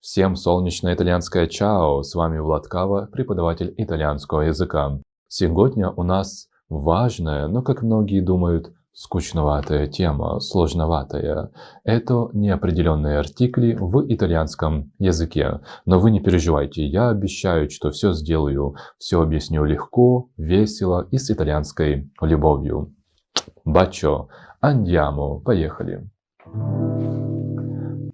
Всем солнечное итальянское чао! С вами Влад Кава, преподаватель итальянского языка. Сегодня у нас важная, но, как многие думают, скучноватая тема, сложноватая. Это неопределенные артикли в итальянском языке. Но вы не переживайте, я обещаю, что все сделаю, все объясню легко, весело и с итальянской любовью. Бачо, andiamo, поехали.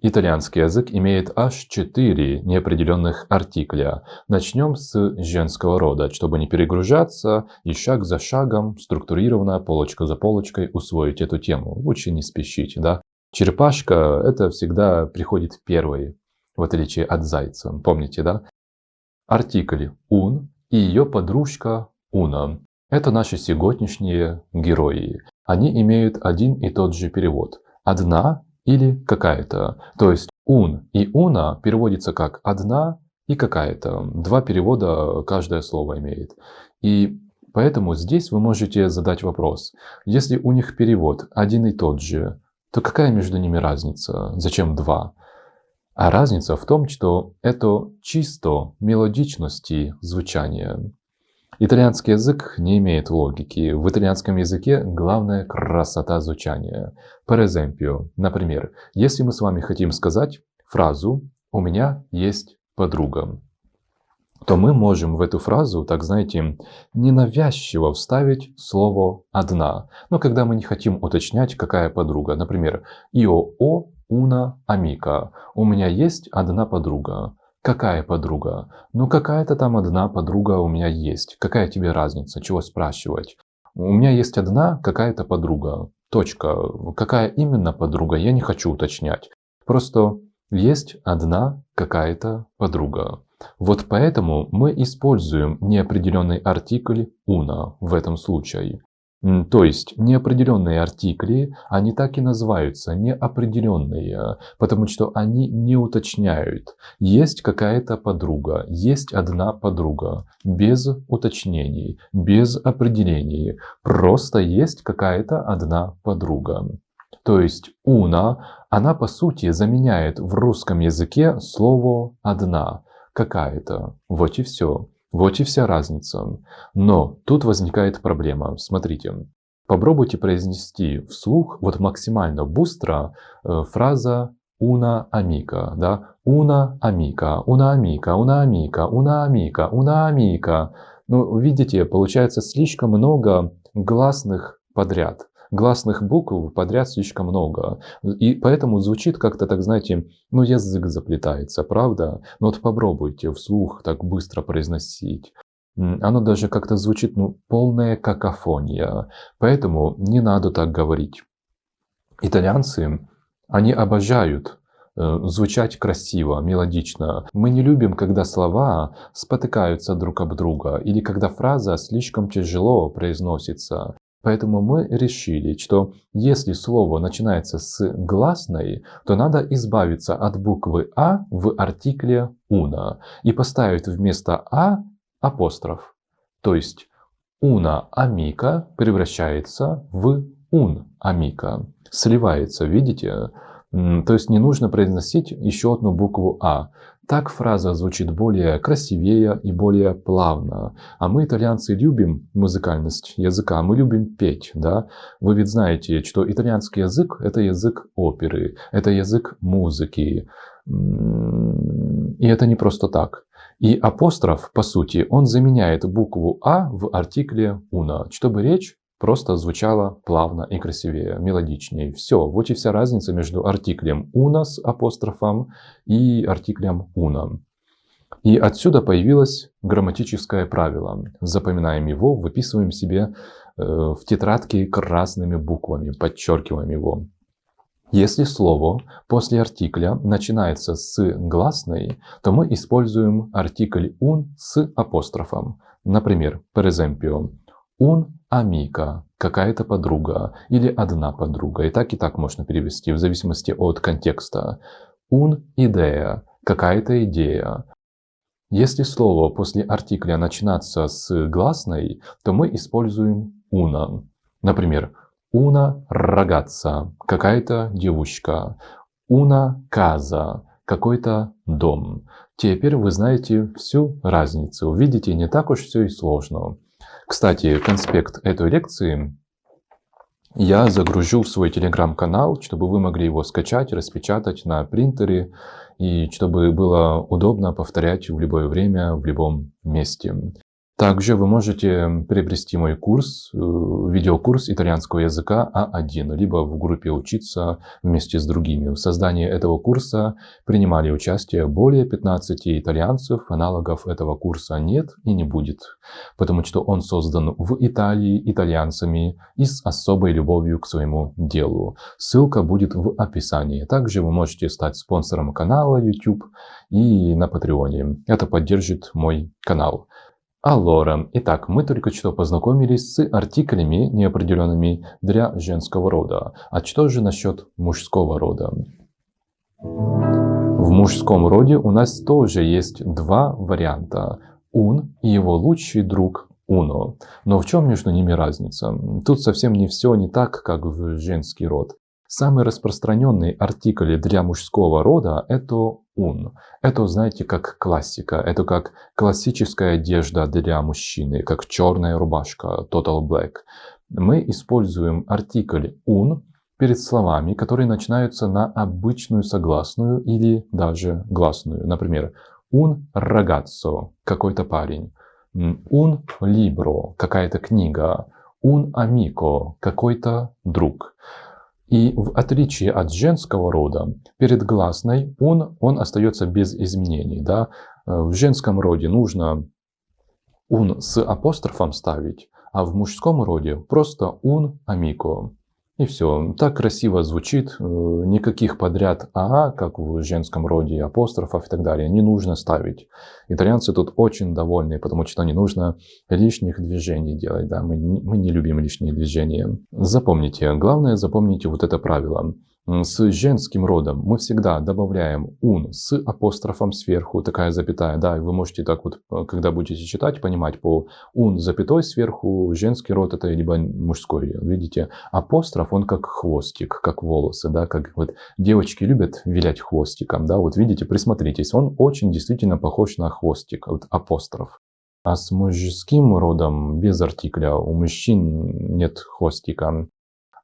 Итальянский язык имеет аж 4 неопределенных артикля. Начнем с женского рода, чтобы не перегружаться и шаг за шагом, структурированно, полочка за полочкой усвоить эту тему. Лучше не спешить, да? Черепашка – это всегда приходит первой, в отличие от зайца. Помните, да? Артикль «un» и ее подружка «una». Это наши сегодняшние герои. Они имеют один и тот же перевод. Одна или какая-то. То есть «un» и «una» переводится как «одна» и «какая-то». Два перевода каждое слово имеет. И поэтому здесь вы можете задать вопрос. Если у них перевод один и тот же, то какая между ними разница? Зачем два? А разница в том, что это чисто мелодичности звучания. Итальянский язык не имеет логики. В итальянском языке главная красота звучания. Per esempio, например, если мы с вами хотим сказать фразу «У меня есть подруга», то мы можем в эту фразу, так знаете, ненавязчиво вставить слово «одна». Но когда мы не хотим уточнять, какая подруга. Например, «Io ho una amica». «У меня есть одна подруга». Какая подруга? Ну, какая-то там одна подруга у меня есть. Какая тебе разница? Чего спрашивать? У меня есть одна какая-то подруга. Точка. Какая именно подруга? Я не хочу уточнять. Просто есть одна какая-то подруга. Вот поэтому мы используем неопределенный артикль «una» в этом случае. То есть неопределенные артикли, они так и называются неопределенные, потому что они не уточняют. Есть какая-то подруга, есть одна подруга, без уточнений, без определений. Просто есть какая-то одна подруга. То есть «una», она по сути заменяет в русском языке слово «одна», какая-то. Вот и все. Вот и вся разница. Но тут возникает проблема. Смотрите, попробуйте произнести вслух вот максимально быстро фраза «una amica», да? «Una amica», «una amica», «una amica», «una amica», «una amica». Ну, видите, получается слишком много гласных подряд. Гласных букв подряд слишком много. И поэтому звучит как-то так, знаете, ну язык заплетается, правда? Но вот попробуйте вслух так быстро произносить. Оно даже как-то звучит, ну, полная какофония. Поэтому не надо так говорить. Итальянцы, они обожают звучать красиво, мелодично. Мы не любим, когда слова спотыкаются друг об друга или когда фраза слишком тяжело произносится. Поэтому мы решили, что если слово начинается с гласной, то надо избавиться от буквы «а» в артикле «una» и поставить вместо «а» апостроф. То есть «una amica» превращается в «un amica». Сливается, видите? То есть не нужно произносить еще одну букву «а». Так фраза звучит более красивее и более плавно. А мы, итальянцы, любим музыкальность языка, мы любим петь, да? Вы ведь знаете, что итальянский язык – это язык оперы, это язык музыки. И это не просто так. И апостроф, по сути, он заменяет букву «а» в артикле «una», чтобы речь просто звучала плавно и красивее, мелодичнее. Все, вот и вся разница между артиклем «una» с апострофом и артиклем «una». И отсюда появилось грамматическое правило. Запоминаем его, выписываем себе в тетрадке красными буквами, подчеркиваем его. Если слово после артикля начинается с гласной, то мы используем артикль «un» с апострофом. Например, per esempio, «un amica», какая-то подруга или одна подруга. И так можно перевести в зависимости от контекста. «Un idea», какая-то идея. Если слово после артикля начинается с гласной, то мы используем «una». Например, «una ragazza», какая-то девушка. «Una casa», какой-то дом. Теперь вы знаете всю разницу. Видите, не так уж все и сложно. Кстати, конспект этой лекции я загружу в свой телеграм-канал, чтобы вы могли его скачать, распечатать на принтере, и чтобы было удобно повторять в любое время, в любом месте. Также вы можете приобрести мой курс, видеокурс итальянского языка А1, либо в группе «Учиться» вместе с другими. В создании этого курса принимали участие более 15 итальянцев, аналогов этого курса нет и не будет, потому что он создан в Италии итальянцами и с особой любовью к своему делу. Ссылка будет в описании. Также вы можете стать спонсором канала YouTube и на Патреоне. Это поддержит мой канал. Allora, итак, мы только что познакомились с артиклями неопределенными для женского рода. А что же насчет мужского рода? В мужском роде у нас тоже есть два варианта. Un и его лучший друг uno. Но в чем между ними разница? Тут совсем не все не так, как в женский род. Самый распространенный артикль для мужского рода – это un. Это, знаете, как классика. Это как классическая одежда для мужчины, как черная рубашка, total black. Мы используем артикль un перед словами, которые начинаются на обычную согласную или даже гласную. Например, un ragazzo – какой-то парень. Un libro – какая-то книга. Un amico – какой-то друг. И в отличие от женского рода, перед гласной он остается без изменений. Да? В женском роде нужно un с апострофом ставить, а в мужском роде просто un amico. И все. Так красиво звучит. Никаких подряд «ага», как в женском роде, апострофов и так далее, не нужно ставить. Итальянцы тут очень довольны, потому что не нужно лишних движений делать. Да? Мы не любим лишние движения. Запомните, главное запомните вот это правило. С женским родом мы всегда добавляем un с апострофом сверху, такая запятая. Да, и вы можете так вот, когда будете читать, понимать по un запятой сверху, женский род это либо мужской. Видите, апостроф он как хвостик, как волосы, да, как вот девочки любят вилять хвостиком, да, вот видите, присмотритесь, он очень действительно похож на хвостик, вот апостроф. А с мужским родом без артикля у мужчин нет хвостика.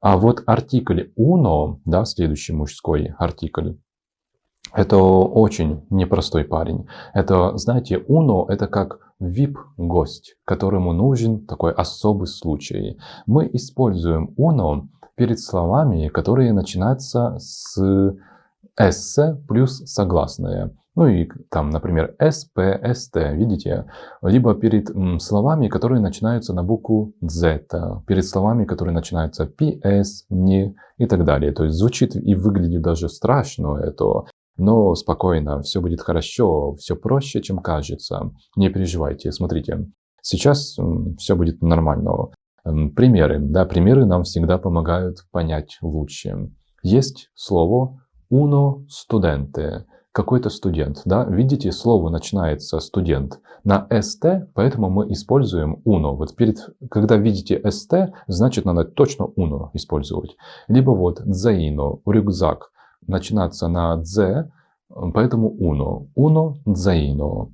А вот артикль uno, да, следующий мужской артикль, это очень непростой парень. Это, знаете, uno это как VIP-гость, которому нужен такой особый случай. Мы используем uno перед словами, которые начинаются с «с» плюс согласные. Ну и там, например, «сп», «ст», видите? Либо перед словами, которые начинаются на букву «z», перед словами, которые начинаются «ps», «не» и так далее. То есть звучит и выглядит даже страшно это, но спокойно, все будет хорошо, все проще, чем кажется. Не переживайте, смотрите, сейчас все будет нормально. Примеры, да, примеры нам всегда помогают понять лучше. Есть слово «uno studente», какой-то студент, да, видите, слово начинается студент на «st», поэтому мы используем «uno». Вот когда видите «st», значит, надо точно «uno» использовать. Либо вот «zaino», рюкзак, начинаться на «z», поэтому «uno». «Uno zaino».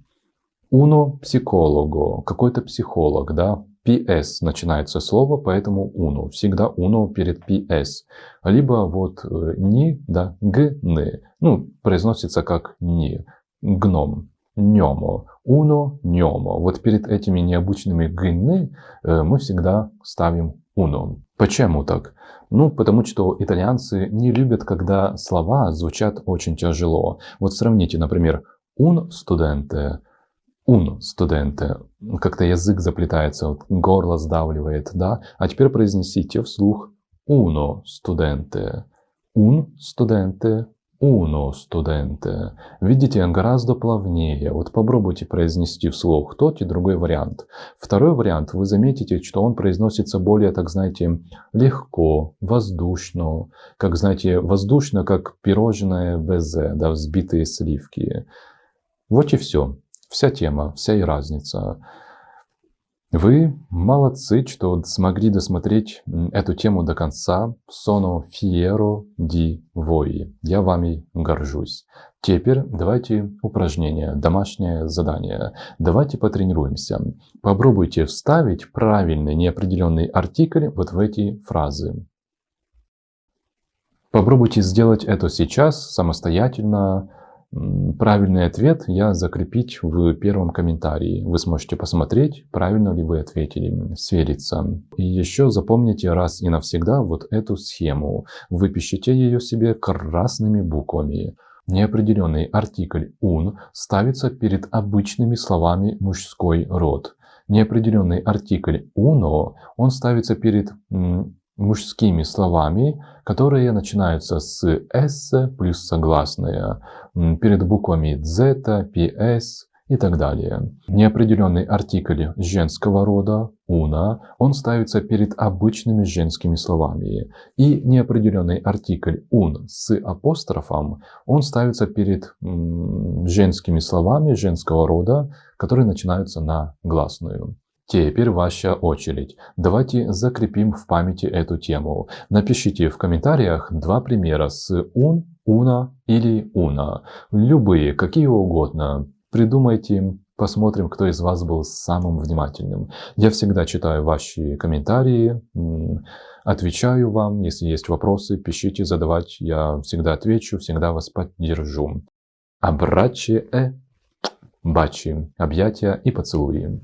«Uno psicologo», какой-то психолог, да. PS начинается слово, поэтому uno. Всегда uno перед PS. Либо вот ни, да, гны. Ну, произносится как ни. Гном. Немо. Uno, немо. Вот перед этими необычными гны мы всегда ставим uno. Почему так? Ну, потому что итальянцы не любят, когда слова звучат очень тяжело. Вот сравните, например, un studente. Un studente. Как-то язык заплетается, вот, горло сдавливает, да? А теперь произнесите вслух uno studente. Un studente, uno studente. Видите, гораздо плавнее. Вот попробуйте произнести вслух тот и другой вариант. Второй вариант, вы заметите, что он произносится более, так знаете, легко, воздушно. Как, знаете, воздушно, как пирожное безе, да, взбитые сливки. Вот и все. Вся тема, вся и разница. Вы молодцы, что смогли досмотреть эту тему до конца. Sono fiero di voi. Я вами горжусь. Теперь давайте упражнение, домашнее задание. Давайте потренируемся. Попробуйте вставить правильный неопределенный артикль вот в эти фразы. Попробуйте сделать это сейчас самостоятельно. Правильный ответ я закрепить в первом комментарии. Вы сможете посмотреть, правильно ли вы ответили, свериться. И еще запомните раз и навсегда вот эту схему. Выпишите ее себе красными буквами. Неопределенный артикль un ставится перед обычными словами мужской род. Неопределенный артикль uno, он ставится перед мужскими словами, которые начинаются с «с» плюс согласные, перед буквами «z», «ps» и так далее. Неопределенный артикль женского рода «una», он ставится перед обычными женскими словами. И неопределенный артикль «un» с апострофом, он ставится перед женскими словами женского рода, которые начинаются на гласную. Теперь ваша очередь. Давайте закрепим в памяти эту тему. Напишите в комментариях два примера с un, una или una. Любые, какие угодно. Придумайте, посмотрим, кто из вас был самым внимательным. Я всегда читаю ваши комментарии, отвечаю вам. Если есть вопросы, пишите, задавать. Я всегда отвечу, всегда вас поддержу. Абраччи бачи. Объятия и поцелуи.